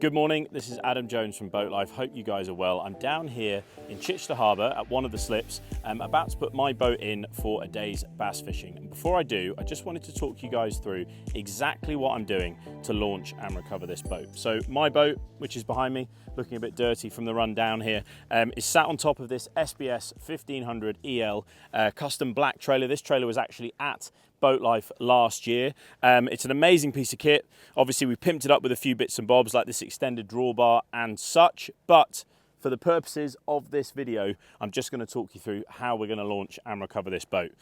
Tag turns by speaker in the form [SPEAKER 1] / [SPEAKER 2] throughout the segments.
[SPEAKER 1] Good morning, this is Adam Jones from Boat Life. Hope you guys are well. I'm down here in Chichester Harbour at one of the slips. I'm about to put my boat in for a day's bass fishing. And before I do, I just wanted to talk you guys through exactly what I'm doing to launch and recover this boat. So my boat, which is behind me, looking a bit dirty from the run down here, is sat on top of this SBS 1500 EL custom black trailer. This trailer was actually at Boat Life last year. It's an amazing piece of kit. Obviously we pimped it up with a few bits and bobs like this extended drawbar and such, but for the purposes of this video, I'm just going to talk you through how we're going to launch and recover this boat.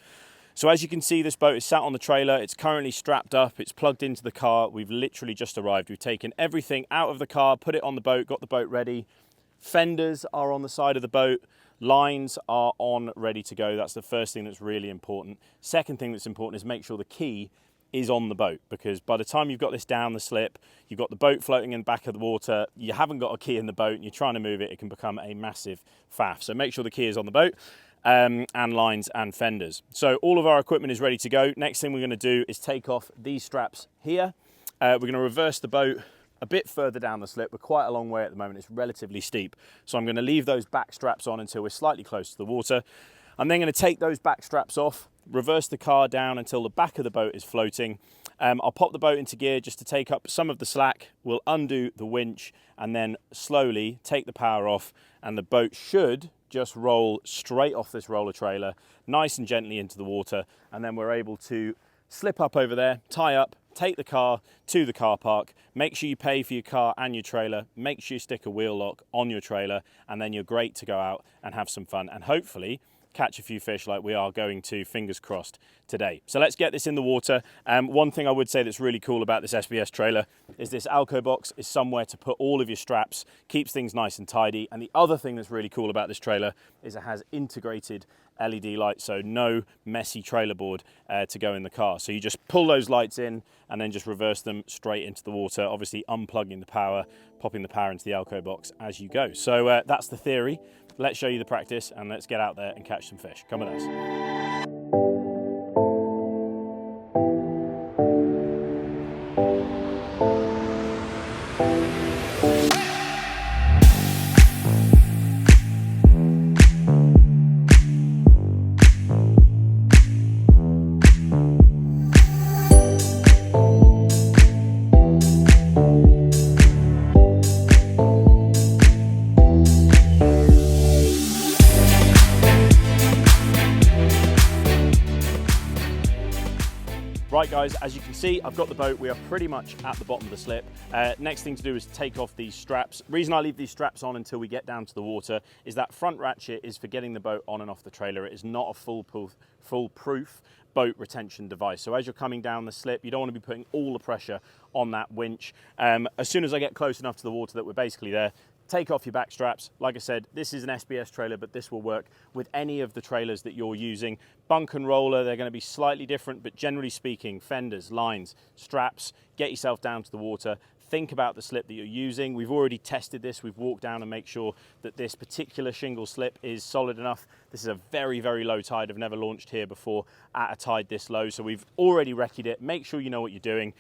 [SPEAKER 1] So as you can see, this boat is sat on the trailer. It's currently strapped up. It's plugged into the car. We've literally just arrived. We've taken everything out of the car, put it on the boat, got the boat ready. Fenders are on the side of the boat. Lines are on, ready to go. That's the first thing that's really important. Second thing that's important is make sure the key is on the boat, because by the time you've got this down the slip, you've got the boat floating in the back of the water, you haven't got a key in the boat and you're trying to move it, it can become a massive faff. So make sure the key is on the boat, and lines and fenders. So all of our equipment is ready to go. Next thing we're going to do is take off these straps here. We're going to reverse the boat a bit further down the slip. We're quite a long way at the moment. It's relatively steep. So I'm going to leave those back straps on until we're slightly close to the water. I'm then going to take those back straps off, reverse the car down until the back of the boat is floating. I'll pop the boat into gear just to take up some of the slack. We'll undo the winch and then slowly take the power off, and the boat should just roll straight off this roller trailer, nice and gently into the water. And then we're able to slip up over there, tie up, take the car to the car park, make sure you pay for your car and your trailer, make sure you stick a wheel lock on your trailer, and then you're great to go out and have some fun and hopefully catch a few fish like we are going to, fingers crossed, today. So let's get this in the water. One thing I would say that's really cool about this SBS trailer is this Alco box is somewhere to put all of your straps, keeps things nice and tidy. And the other thing that's really cool about this trailer is it has integrated LED lights, so no messy trailer board to go in the car. So you just pull those lights in and then just reverse them straight into the water, obviously unplugging the power, popping the power into the Alco box as you go. So that's the theory. Let's show you the practice and let's get out there and catch some fish. Come with us. Right guys, as you can see, I've got the boat. We are pretty much at the bottom of the slip. Next thing to do is take off these straps. The reason I leave these straps on until we get down to the water is that front ratchet is for getting the boat on and off the trailer. It is not a foolproof boat retention device. So as you're coming down the slip, you don't want to be putting all the pressure on that winch. As soon as I get close enough to the water that we're basically there, take off your back straps. Like I said, this is an SBS trailer, but this will work with any of the trailers that you're using. Bunk and roller, they're going to be slightly different, but generally speaking, fenders, lines, straps, get yourself down to the water. Think about the slip that you're using. We've already tested this. We've walked down and make sure that this particular shingle slip is solid enough. This is a very, very low tide. I've never launched here before at a tide this low. So we've already reccied it. Make sure you know what you're doing.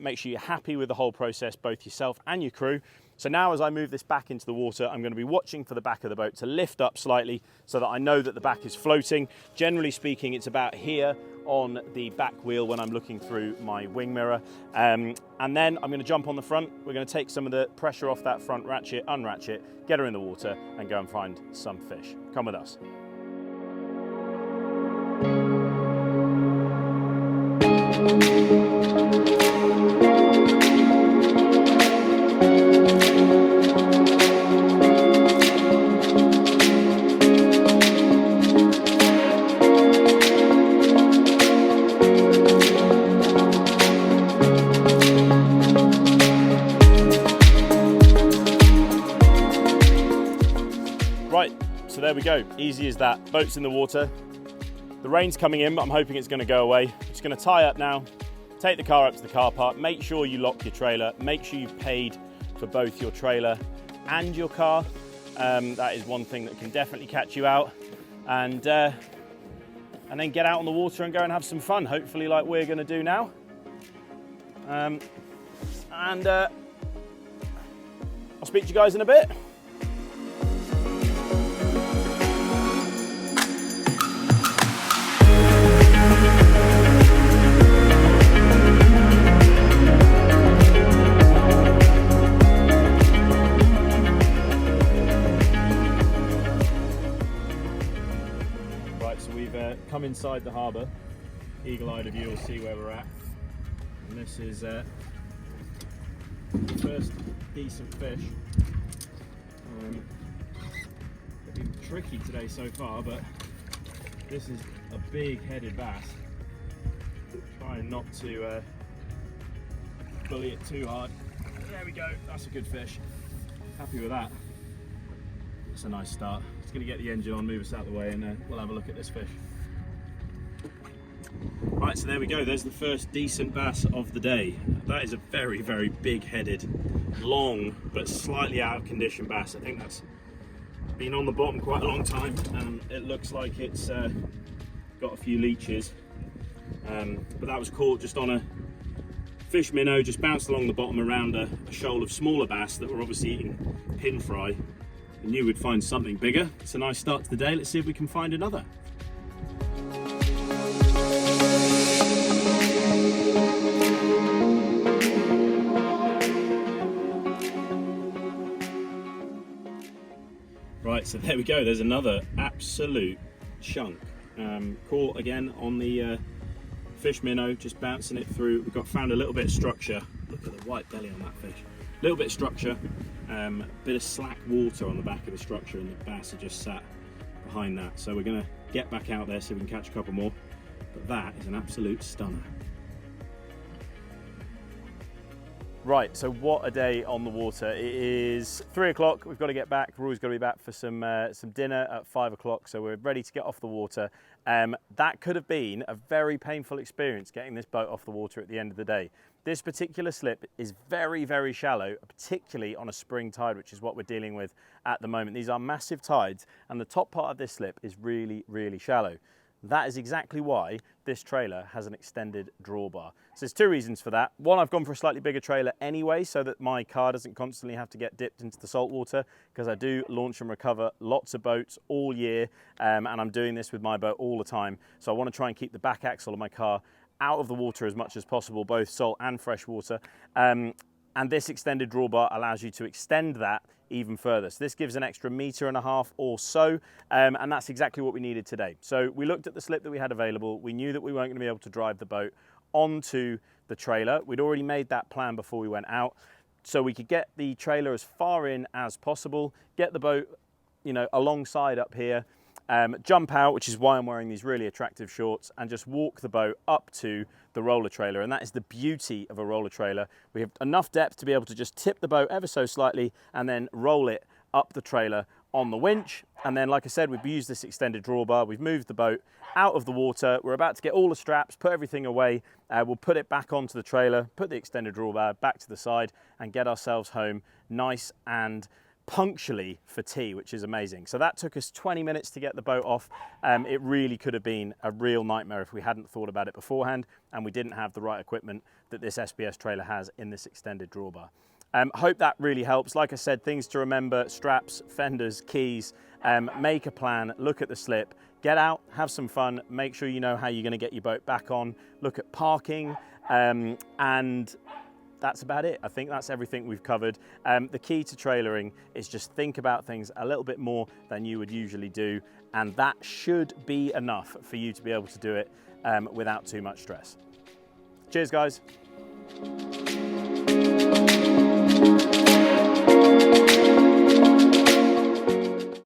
[SPEAKER 1] Make sure you're happy with the whole process, both yourself and your crew. So now as I move this back into the water, I'm going to be watching for the back of the boat to lift up slightly so that I know that the back is floating. Generally speaking, it's about here on the back wheel when I'm looking through my wing mirror. And then I'm going to jump on the front. We're going to take some of the pressure off that front ratchet, unratchet, get her in the water and go and find some fish. Come with us. Right, so there we go, easy as that. Boat's in the water. The rain's coming in, but I'm hoping it's gonna go away. I'm just gonna tie up now, take the car up to the car park, make sure you lock your trailer, make sure you've paid for both your trailer and your car. That is one thing that can definitely catch you out. And then get out on the water and go and have some fun, hopefully like we're gonna do now. I'll speak to you guys in a bit. So we've come inside the harbour. Eagle-eyed of you will see where we're at. And this is the first decent fish. It's been tricky today so far, but this is a big-headed bass. Trying not to bully it too hard. There we go, that's a good fish. Happy with that. It's a nice start. It's going to get the engine on, move us out of the way, and we'll have a look at this fish. Right, so there we go. There's the first decent bass of the day. That is a very, very big-headed, long, but slightly out of condition bass. I think that's been on the bottom quite a long time, and it looks like it's got a few leeches. But that was caught just on a fish minnow, just bounced along the bottom around a shoal of smaller bass that were obviously eating pin fry. We knew we'd find something bigger. It's a nice start to the day. Let's see if we can find another. Right, so there we go. There's another absolute chunk. Caught again on the fish minnow, just bouncing it through. We've found a little bit of structure. Look at the white belly on that fish. A little bit of structure. Bit of slack water on the back of the structure, and the bass are just sat behind that. So we're going to get back out there, see if we can catch a couple more. But that is an absolute stunner. Right, so what a day on the water. It is 3 o'clock, we've got to get back. Rory's got to be back for some dinner at 5 o'clock, so we're ready to get off the water. That could have been a very painful experience, getting this boat off the water at the end of the day. This particular slip is very, very shallow, particularly on a spring tide, which is what we're dealing with at the moment. These are massive tides, and the top part of this slip is really, really shallow. That is exactly why this trailer has an extended drawbar. So there's two reasons for that. One, I've gone for a slightly bigger trailer anyway, so that my car doesn't constantly have to get dipped into the salt water, because I do launch and recover lots of boats all year, and I'm doing this with my boat all the time. So I want to try and keep the back axle of my car out of the water as much as possible, both salt and fresh water. And this extended drawbar allows you to extend that even further. So this gives an extra 1.5 meters or so, and that's exactly what we needed today. So we looked at the slip that we had available. We knew that we weren't going to be able to drive the boat onto the trailer. We'd already made that plan before we went out, so we could get the trailer as far in as possible, get the boat, you know, alongside up here, jump out, which is why I'm wearing these really attractive shorts, and just walk the boat up to the roller trailer. And that is the beauty of a roller trailer. We have enough depth to be able to just tip the boat ever so slightly and then roll it up the trailer on the winch. And then, like I said, we've used this extended drawbar. We've moved the boat out of the water. We're about to get all the straps, put everything away. We'll put it back onto the trailer, put the extended drawbar back to the side, and get ourselves home nice and punctually for tea, which is amazing. So that took us 20 minutes to get the boat off. It really could have been a real nightmare if we hadn't thought about it beforehand and we didn't have the right equipment that this SBS trailer has in this extended drawbar. Hope that really helps. Like I said, things to remember: straps, fenders, keys. Make a plan, look at the slip, get out, have some fun, make sure you know how you're going to get your boat back on, look at parking, and that's about it. I think that's everything we've covered. The key to trailering is just think about things a little bit more than you would usually do, and that should be enough for you to be able to do it without too much stress. Cheers, guys.